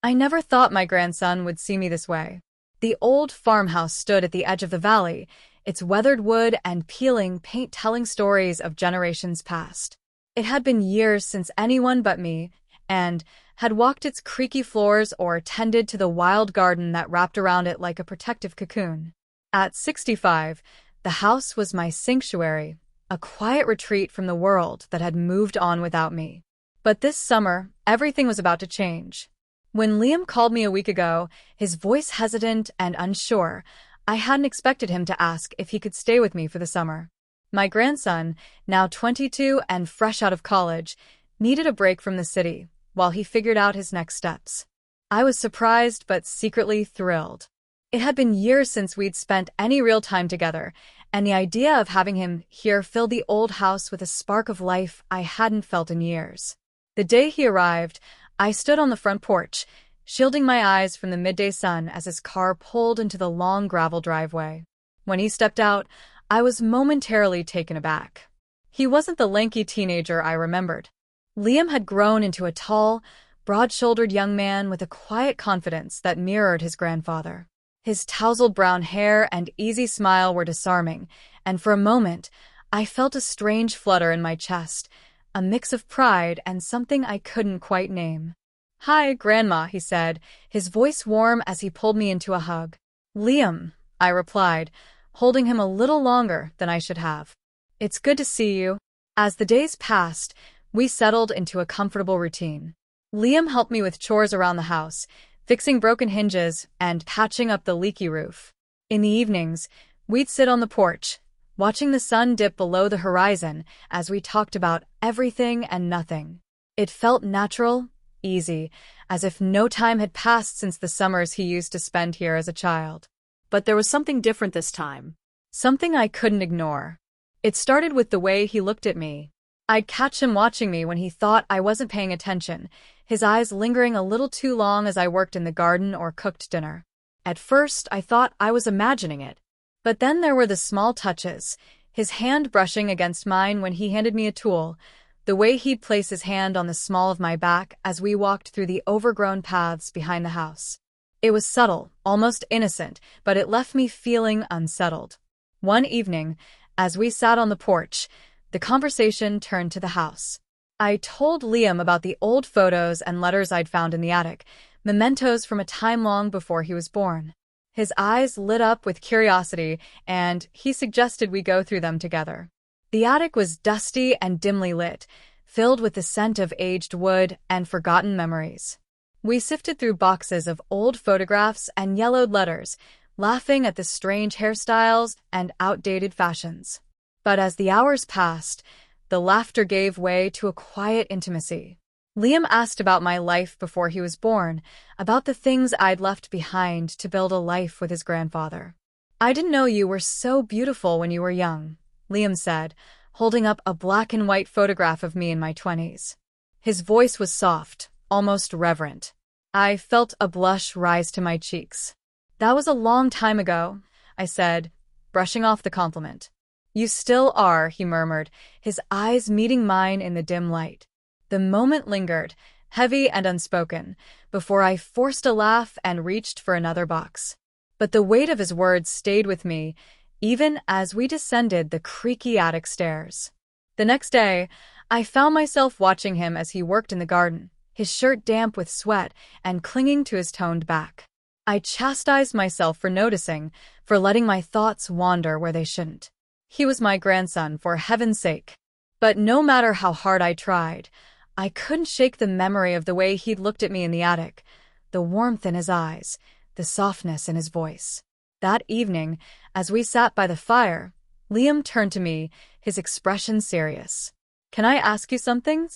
I never thought my grandson would see me this way. The old farmhouse stood at the edge of the valley, its weathered wood and peeling paint telling stories of generations past. It had been years since anyone but me, and had walked its creaky floors or tended to the wild garden that wrapped around it like a protective cocoon. At 65, the house was my sanctuary, a quiet retreat from the world that had moved on without me. But this summer, everything was about to change. When Liam called me a week ago, his voice hesitant and unsure, I hadn't expected him to ask if he could stay with me for the summer. My grandson, now 22 and fresh out of college, needed a break from the city while he figured out his next steps. I was surprised but secretly thrilled. It had been years since we'd spent any real time together, and the idea of having him here filled the old house with a spark of life I hadn't felt in years. The day he arrived, I stood on the front porch, shielding my eyes from the midday sun as his car pulled into the long gravel driveway. When he stepped out, I was momentarily taken aback. He wasn't the lanky teenager I remembered. Liam had grown into a tall, broad-shouldered young man with a quiet confidence that mirrored his grandfather. His tousled brown hair and easy smile were disarming, and for a moment, I felt a strange flutter in my chest, a mix of pride and something I couldn't quite name. "Hi, Grandma," he said, his voice warm as he pulled me into a hug. "Liam," I replied, holding him a little longer than I should have. "It's good to see you." As the days passed, we settled into a comfortable routine. Liam helped me with chores around the house, fixing broken hinges and patching up the leaky roof. In the evenings, we'd sit on the porch, watching the sun dip below the horizon as we talked about everything and nothing. It felt natural, easy, as if no time had passed since the summers he used to spend here as a child. But there was something different this time. Something I couldn't ignore. It started with the way he looked at me. I'd catch him watching me when he thought I wasn't paying attention, his eyes lingering a little too long as I worked in the garden or cooked dinner. At first, I thought I was imagining it. But then there were the small touches, his hand brushing against mine when he handed me a tool, the way he'd place his hand on the small of my back as we walked through the overgrown paths behind the house. It was subtle, almost innocent, but it left me feeling unsettled. One evening, as we sat on the porch, the conversation turned to the house. I told Liam about the old photos and letters I'd found in the attic, mementos from a time long before he was born. His eyes lit up with curiosity, and he suggested we go through them together. The attic was dusty and dimly lit, filled with the scent of aged wood and forgotten memories. We sifted through boxes of old photographs and yellowed letters, laughing at the strange hairstyles and outdated fashions. But as the hours passed, the laughter gave way to a quiet intimacy. Liam asked about my life before he was born, about the things I'd left behind to build a life with his grandfather. "I didn't know you were so beautiful when you were young," Liam said, holding up a black and white photograph of me in my 20s. His voice was soft, almost reverent. I felt a blush rise to my cheeks. "That was a long time ago," I said, brushing off the compliment. "You still are," he murmured, his eyes meeting mine in the dim light. The moment lingered, heavy and unspoken, before I forced a laugh and reached for another box. But the weight of his words stayed with me, even as we descended the creaky attic stairs. The next day, I found myself watching him as he worked in the garden, his shirt damp with sweat and clinging to his toned back. I chastised myself for noticing, for letting my thoughts wander where they shouldn't. He was my grandson, for heaven's sake. But no matter how hard I tried, I couldn't shake the memory of the way he'd looked at me in the attic, the warmth in his eyes, the softness in his voice. That evening, as we sat by the fire, Liam turned to me, his expression serious. "Can I ask you something?"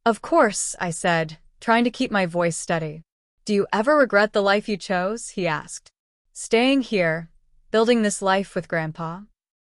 "Of course," I said, trying to keep my voice steady. "Do you ever regret the life you chose?" he asked. "Staying here, building this life with Grandpa?"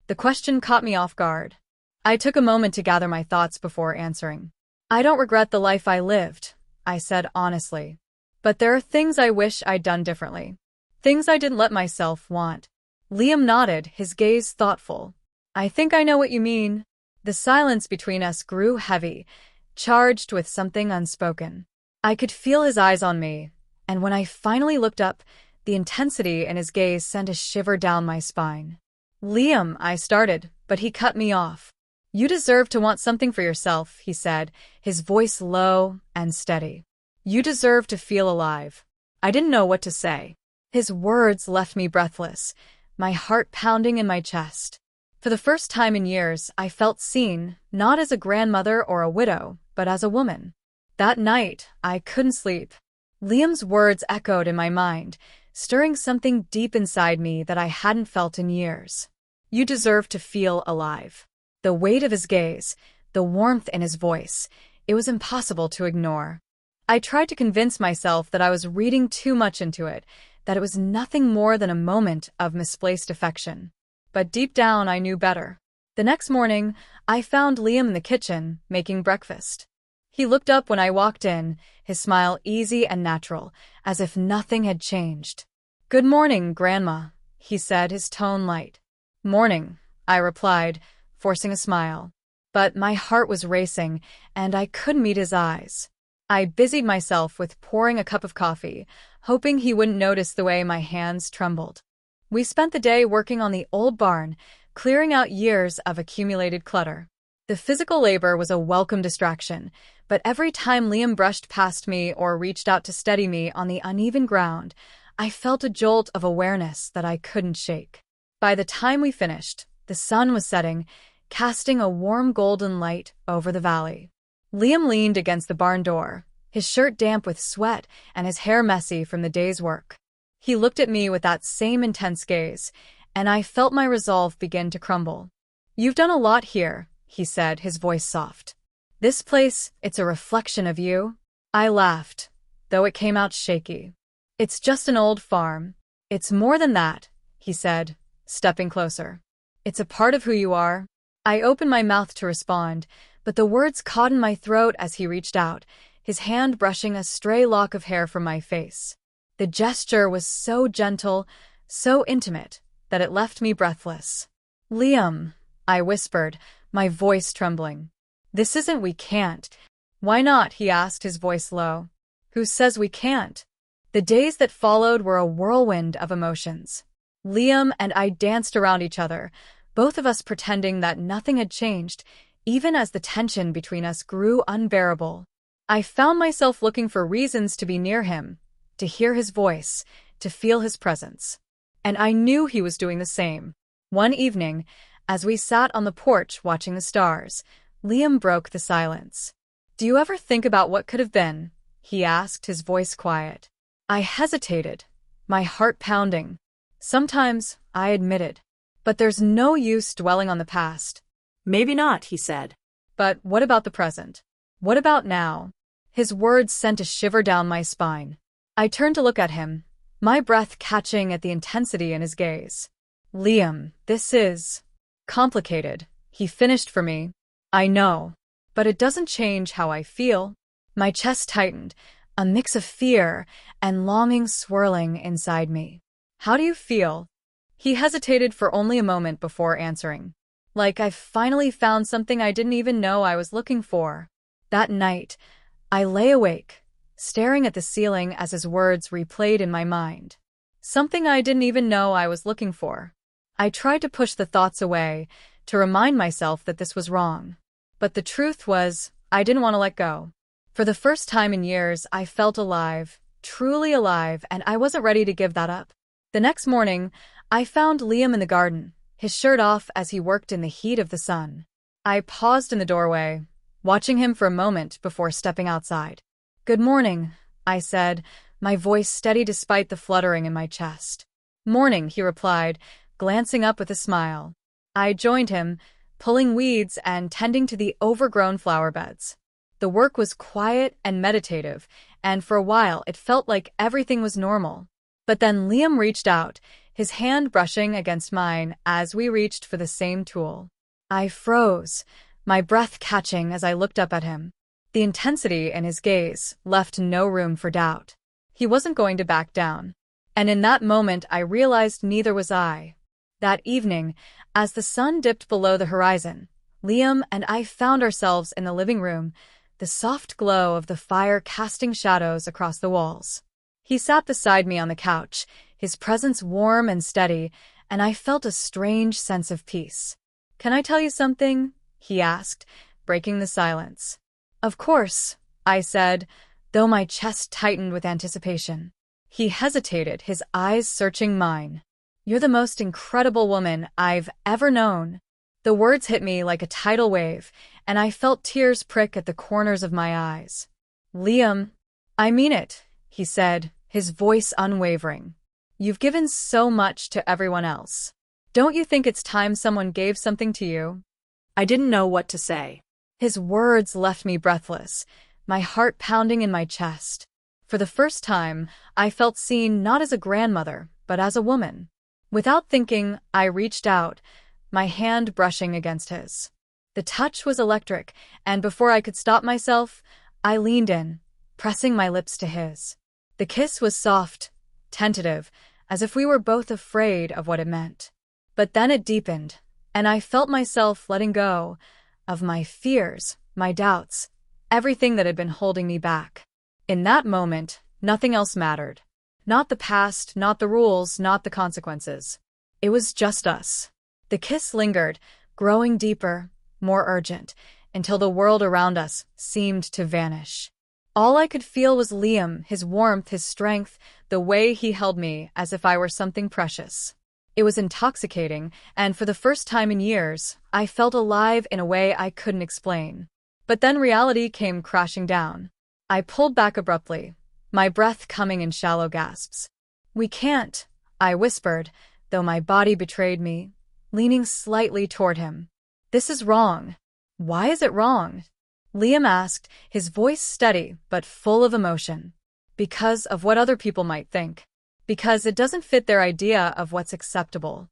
The question caught me off guard. I took a moment to gather my thoughts before answering. "I don't regret the life I lived," I said honestly. "But there are things I wish I'd done differently. Things I didn't let myself want." Liam nodded, his gaze thoughtful. "I think I know what you mean." The silence between us grew heavy, charged with something unspoken. I could feel his eyes on me, And when I finally looked up, the intensity in his gaze sent a shiver down my spine. "Liam," I started, but he cut me off. "You deserve to want something for yourself," he said, his voice low and steady. "You deserve to feel alive." I didn't know what to say. His words left me breathless, my heart pounding in my chest. For the first time in years, I felt seen, not as a grandmother or a widow, but as a woman. That night, I couldn't sleep. Liam's words echoed in my mind, stirring something deep inside me that I hadn't felt in years. "You deserve to feel alive." The weight of his gaze, the warmth in his voice, it was impossible to ignore. I tried to convince myself that I was reading too much into it, that it was nothing more than a moment of misplaced affection. But deep down, I knew better. The next morning, I found Liam in the kitchen, making breakfast. He looked up when I walked in, his smile easy and natural, as if nothing had changed. "Good morning, Grandma," he said, his tone light. "Morning," I replied, forcing a smile. But my heart was racing, and I couldn't meet his eyes. I busied myself with pouring a cup of coffee, hoping he wouldn't notice the way my hands trembled. We spent the day working on the old barn, clearing out years of accumulated clutter. The physical labor was a welcome distraction, but every time Liam brushed past me or reached out to steady me on the uneven ground, I felt a jolt of awareness that I couldn't shake. By the time we finished, the sun was setting, casting a warm golden light over the valley. Liam leaned against the barn door, his shirt damp with sweat and his hair messy from the day's work. He looked at me with that same intense gaze, and I felt my resolve begin to crumble. "You've done a lot here," he said, his voice soft. "This place, it's a reflection of you." I laughed, though it came out shaky. "It's just an old farm." "It's more than that," he said, stepping closer. "It's a part of who you are." I opened my mouth to respond, but the words caught in my throat as he reached out, his hand brushing a stray lock of hair from my face. The gesture was so gentle, so intimate, that it left me breathless. "Liam," I whispered, my voice trembling. "This isn't we can't." "Why not?" he asked, his voice low. "Who says we can't?" The days that followed were a whirlwind of emotions. Liam and I danced around each other, both of us pretending that nothing had changed, even as the tension between us grew unbearable. I found myself looking for reasons to be near him, to hear his voice, to feel his presence. And I knew he was doing the same. One evening, as we sat on the porch watching the stars, Liam broke the silence. "Do you ever think about what could have been?" he asked, his voice quiet. I hesitated, my heart pounding. "Sometimes," I admitted. "But there's no use dwelling on the past." "Maybe not," he said. "But what about the present? What about now?" His words sent a shiver down my spine. I turned to look at him, my breath catching at the intensity in his gaze. "Liam, this is complicated," he finished for me. "I know, but it doesn't change how I feel." My chest tightened, a mix of fear and longing swirling inside me. "How do you feel?" He hesitated for only a moment before answering. "Like I've finally found something I didn't even know I was looking for." That night, I lay awake, staring at the ceiling as his words replayed in my mind. Something I didn't even know I was looking for. I tried to push the thoughts away, to remind myself that this was wrong. But the truth was, I didn't want to let go. For the first time in years, I felt alive, truly alive, and I wasn't ready to give that up. The next morning, I found Liam in the garden, his shirt off as he worked in the heat of the sun. I paused in the doorway, watching him for a moment before stepping outside. "Good morning," I said, my voice steady despite the fluttering in my chest. "Morning," he replied, glancing up with a smile. I joined him, pulling weeds and tending to the overgrown flower beds. The work was quiet and meditative, and for a while it felt like everything was normal. But then Liam reached out, his hand brushing against mine as we reached for the same tool. I froze, my breath catching as I looked up at him. The intensity in his gaze left no room for doubt. He wasn't going to back down. And in that moment I realized neither was I. That evening, as the sun dipped below the horizon, Liam and I found ourselves in the living room, the soft glow of the fire casting shadows across the walls. He sat beside me on the couch, his presence warm and steady, and I felt a strange sense of peace. "Can I tell you something?" he asked, breaking the silence. "Of course," I said, though my chest tightened with anticipation. He hesitated, his eyes searching mine. "You're the most incredible woman I've ever known." The words hit me like a tidal wave, and I felt tears prick at the corners of my eyes. "Liam, I mean it," he said, his voice unwavering. "You've given so much to everyone else. Don't you think it's time someone gave something to you?" I didn't know what to say. His words left me breathless, my heart pounding in my chest. For the first time, I felt seen not as a grandmother, but as a woman. Without thinking, I reached out, my hand brushing against his. The touch was electric, and before I could stop myself, I leaned in, pressing my lips to his. The kiss was soft, tentative, as if we were both afraid of what it meant. But then it deepened, and I felt myself letting go of my fears, my doubts, everything that had been holding me back. In that moment, nothing else mattered. Not the past, not the rules, not the consequences. It was just us. The kiss lingered, growing deeper, more urgent, until the world around us seemed to vanish. All I could feel was Liam, his warmth, his strength, the way he held me as if I were something precious. It was intoxicating, and for the first time in years, I felt alive in a way I couldn't explain. But then reality came crashing down. I pulled back abruptly, my breath coming in shallow gasps. "We can't," I whispered, though my body betrayed me, leaning slightly toward him. "This is wrong." "Why is it wrong?" Liam asked, his voice steady but full of emotion. "Because of what other people might think. Because it doesn't fit their idea of what's acceptable.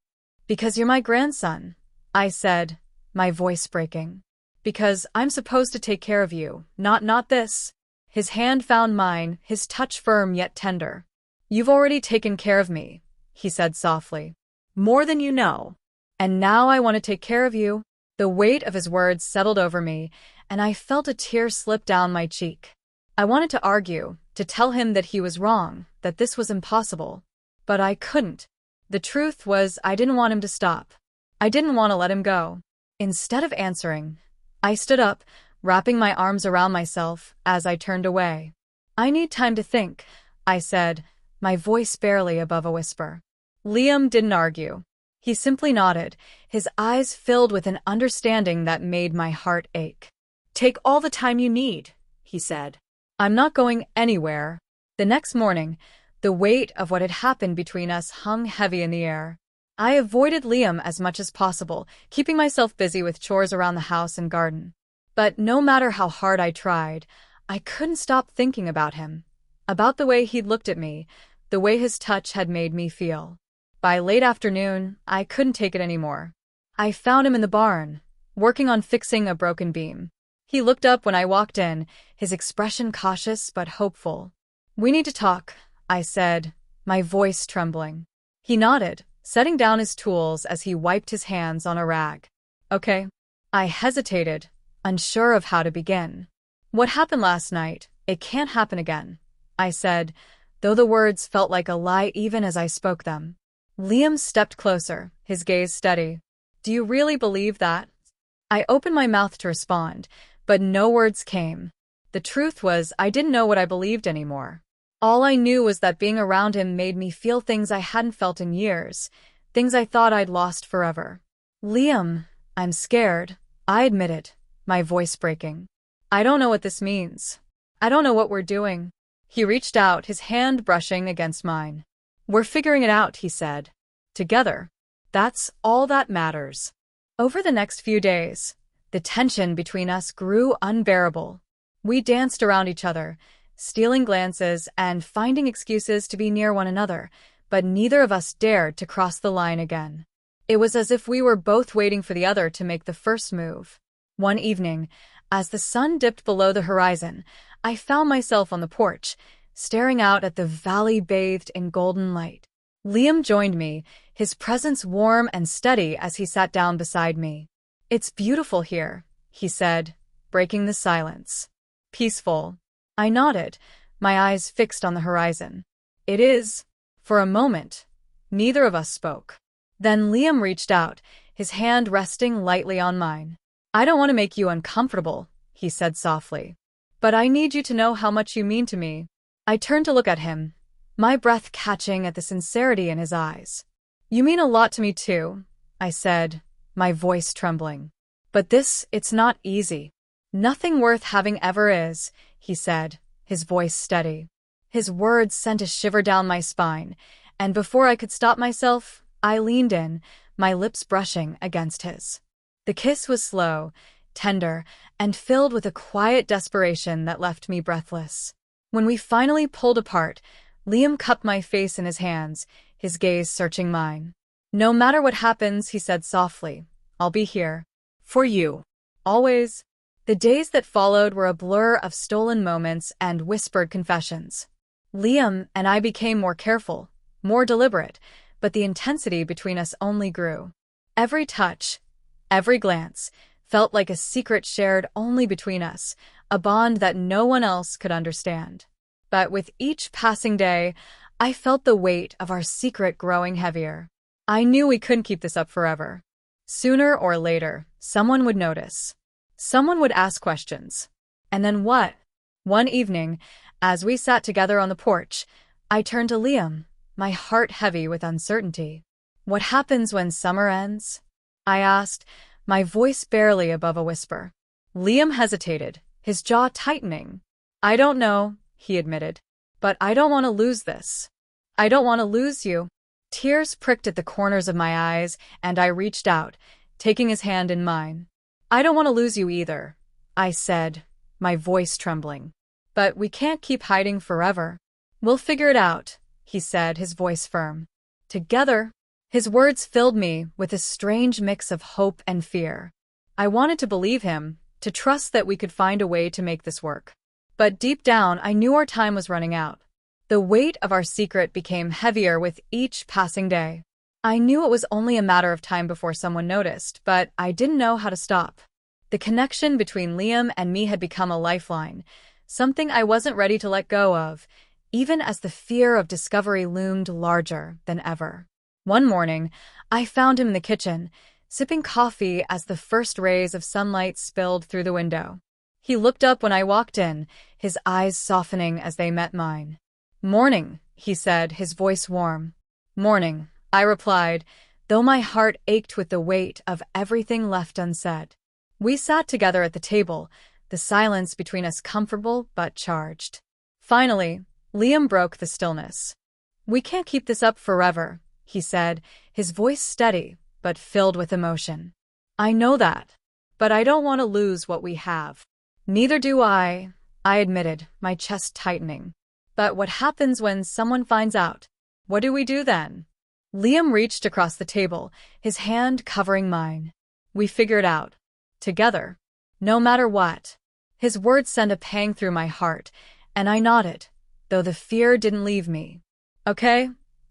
Because you're my grandson," I said, my voice breaking. "Because I'm supposed to take care of you, not this." His hand found mine, his touch firm yet tender. "You've already taken care of me," he said softly. "More than you know. And now I want to take care of you." The weight of his words settled over me, and I felt a tear slip down my cheek. I wanted to argue, to tell him that he was wrong, that this was impossible. But I couldn't. The truth was I didn't want him to stop. I didn't want to let him go. Instead of answering, I stood up, wrapping my arms around myself as I turned away. "I need time to think," I said, my voice barely above a whisper. Liam didn't argue. He simply nodded, his eyes filled with an understanding that made my heart ache. "Take all the time you need," he said. "I'm not going anywhere." The next morning, the weight of what had happened between us hung heavy in the air. I avoided Liam as much as possible, keeping myself busy with chores around the house and garden. But no matter how hard I tried, I couldn't stop thinking about him, about the way he'd looked at me, the way his touch had made me feel. By late afternoon, I couldn't take it anymore. I found him in the barn, working on fixing a broken beam. He looked up when I walked in, his expression cautious but hopeful. "We need to talk," I said, my voice trembling. He nodded, setting down his tools as he wiped his hands on a rag. "Okay." I hesitated, unsure of how to begin. "What happened last night, it can't happen again," I said, though the words felt like a lie even as I spoke them. Liam stepped closer, his gaze steady. "Do you really believe that?" I opened my mouth to respond, but no words came. The truth was, I didn't know what I believed anymore. All I knew was that being around him made me feel things I hadn't felt in years, things I thought I'd lost forever. "Liam, I'm scared," I admitted, my voice breaking. "I don't know what this means. I don't know what we're doing." He reached out, his hand brushing against mine. "We're figuring it out," he said. "Together. That's all that matters." Over the next few days, the tension between us grew unbearable. We danced around each other, stealing glances and finding excuses to be near one another, but neither of us dared to cross the line again. It was as if we were both waiting for the other to make the first move. One evening, as the sun dipped below the horizon, I found myself on the porch, staring out at the valley bathed in golden light. Liam joined me, his presence warm and steady as he sat down beside me. "It's beautiful here," he said, breaking the silence. "Peaceful." I nodded, my eyes fixed on the horizon. It is. For a moment, neither of us spoke. Then Liam reached out, his hand resting lightly on mine. I don't want to make you uncomfortable, he said softly. But I need you to know how much you mean to me. I turned to look at him, my breath catching at the sincerity in his eyes. You mean a lot to me too, I said, my voice trembling. But it's not easy. Nothing worth having ever is, he said, his voice steady. His words sent a shiver down my spine, and before I could stop myself, I leaned in, my lips brushing against his. The kiss was slow, tender, and filled with a quiet desperation that left me breathless. When we finally pulled apart, Liam cupped my face in his hands, his gaze searching mine. No matter what happens, he said softly, I'll be here. For you. Always. The days that followed were a blur of stolen moments and whispered confessions. Liam and I became more careful, more deliberate, but the intensity between us only grew. Every touch, every glance, felt like a secret shared only between us, a bond that no one else could understand. But with each passing day, I felt the weight of our secret growing heavier. I knew we couldn't keep this up forever. Sooner or later, someone would notice. Someone would ask questions. And then what? One evening, as we sat together on the porch, I turned to Liam, my heart heavy with uncertainty. What happens when summer ends? I asked, my voice barely above a whisper. Liam hesitated, his jaw tightening. I don't know, he admitted. But I don't want to lose this. I don't want to lose you. Tears pricked at the corners of my eyes, and I reached out, taking his hand in mine. I don't want to lose you either, I said, my voice trembling. But we can't keep hiding forever. We'll figure it out, he said, his voice firm. Together. His words filled me with a strange mix of hope and fear. I wanted to believe him, to trust that we could find a way to make this work. But deep down, I knew our time was running out. The weight of our secret became heavier with each passing day. I knew it was only a matter of time before someone noticed, but I didn't know how to stop. The connection between Liam and me had become a lifeline, something I wasn't ready to let go of, even as the fear of discovery loomed larger than ever. One morning, I found him in the kitchen, sipping coffee as the first rays of sunlight spilled through the window. He looked up when I walked in, his eyes softening as they met mine. Morning, he said, his voice warm. Morning, I replied, though my heart ached with the weight of everything left unsaid. We sat together at the table, the silence between us comfortable but charged. Finally, Liam broke the stillness. We can't keep this up forever, he said, his voice steady but filled with emotion. I know that, but I don't want to lose what we have. Neither do I admitted, my chest tightening. But what happens when someone finds out? What do we do then? Liam reached across the table, his hand covering mine. We figure it out. Together. No matter what. His words sent a pang through my heart, and I nodded, though the fear didn't leave me. Okay,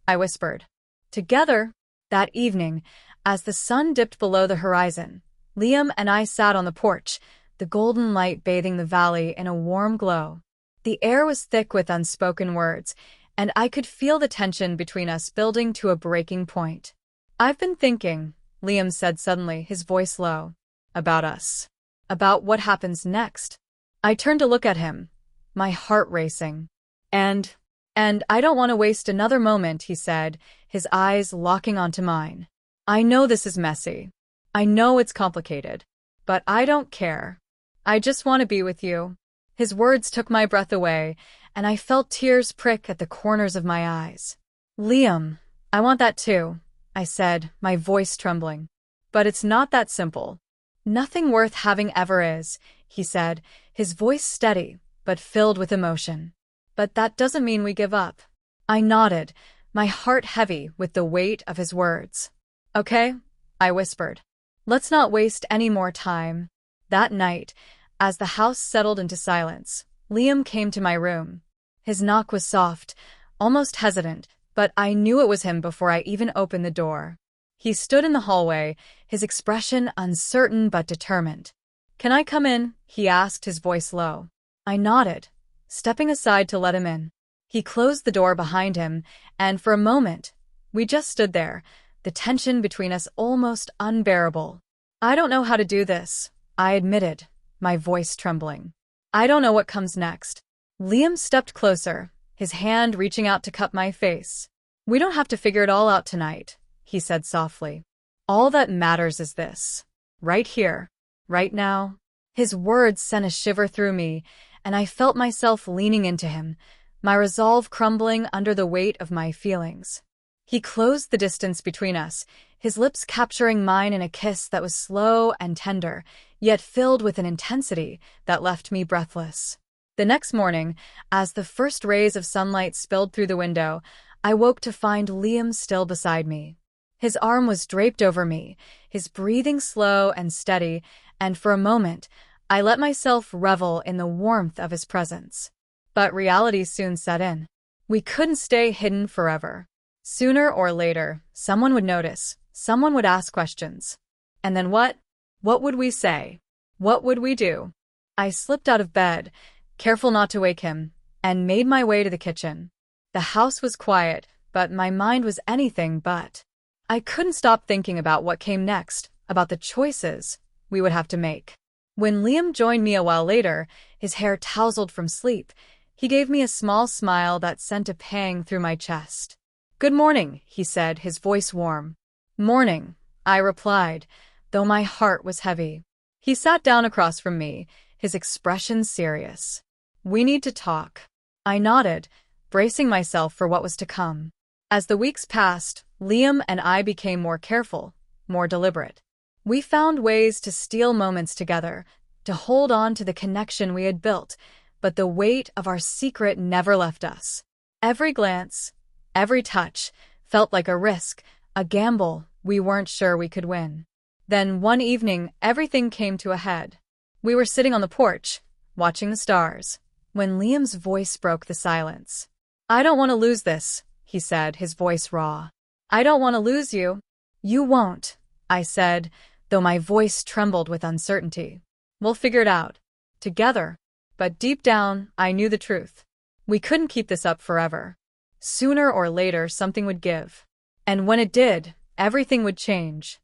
I whispered. Together. That evening, as the sun dipped below the horizon, Liam and I sat on the porch, the golden light bathing the valley in a warm glow. The air was thick with unspoken words, and I could feel the tension between us building to a breaking point. I've been thinking, Liam said suddenly, his voice low, about us. About what happens next. I turned to look at him, my heart racing. And I don't want to waste another moment, he said, his eyes locking onto mine. I know this is messy. I know it's complicated. But I don't care. I just want to be with you. His words took my breath away, and I felt tears prick at the corners of my eyes. Liam, I want that too, I said, my voice trembling. But it's not that simple. Nothing worth having ever is, he said, his voice steady, but filled with emotion. But that doesn't mean we give up. I nodded, my heart heavy with the weight of his words. Okay, I whispered. Let's not waste any more time. That night, as the house settled into silence, Liam came to my room. His knock was soft, almost hesitant, but I knew it was him before I even opened the door. He stood in the hallway, his expression uncertain but determined. Can I come in? He asked, his voice low. I nodded, stepping aside to let him in. He closed the door behind him, and for a moment, we just stood there, the tension between us almost unbearable. "I don't know how to do this," I admitted, my voice trembling. "I don't know what comes next." Liam stepped closer, his hand reaching out to cup my face. "We don't have to figure it all out tonight," he said softly. "All that matters is this. Right here. Right now." His words sent a shiver through me, and I felt myself leaning into him, my resolve crumbling under the weight of my feelings. He closed the distance between us, his lips capturing mine in a kiss that was slow and tender, yet filled with an intensity that left me breathless. The next morning, as the first rays of sunlight spilled through the window, I woke to find Liam still beside me. His arm was draped over me, his breathing slow and steady, and for a moment, I let myself revel in the warmth of his presence. But reality soon set in. We couldn't stay hidden forever. Sooner or later, someone would notice, someone would ask questions. And then what? What would we say? What would we do? I slipped out of bed, careful not to wake him, and made my way to the kitchen. The house was quiet, but my mind was anything but. I couldn't stop thinking about what came next, about the choices we would have to make. When Liam joined me a while later, his hair tousled from sleep, he gave me a small smile that sent a pang through my chest. "Good morning," he said, his voice warm. "Morning," I replied, though my heart was heavy. He sat down across from me, his expression serious. "We need to talk." I nodded, bracing myself for what was to come. As the weeks passed, Liam and I became more careful, more deliberate. We found ways to steal moments together, to hold on to the connection we had built, but the weight of our secret never left us. Every glance, every touch, felt like a risk, a gamble we weren't sure we could win. Then one evening, everything came to a head. We were sitting on the porch, watching the stars, when Liam's voice broke the silence. "I don't want to lose this," he said, his voice raw. "I don't want to lose you." "You won't," I said, though my voice trembled with uncertainty. "We'll figure it out. Together." But deep down, I knew the truth. We couldn't keep this up forever. Sooner or later, something would give. And when it did, everything would change.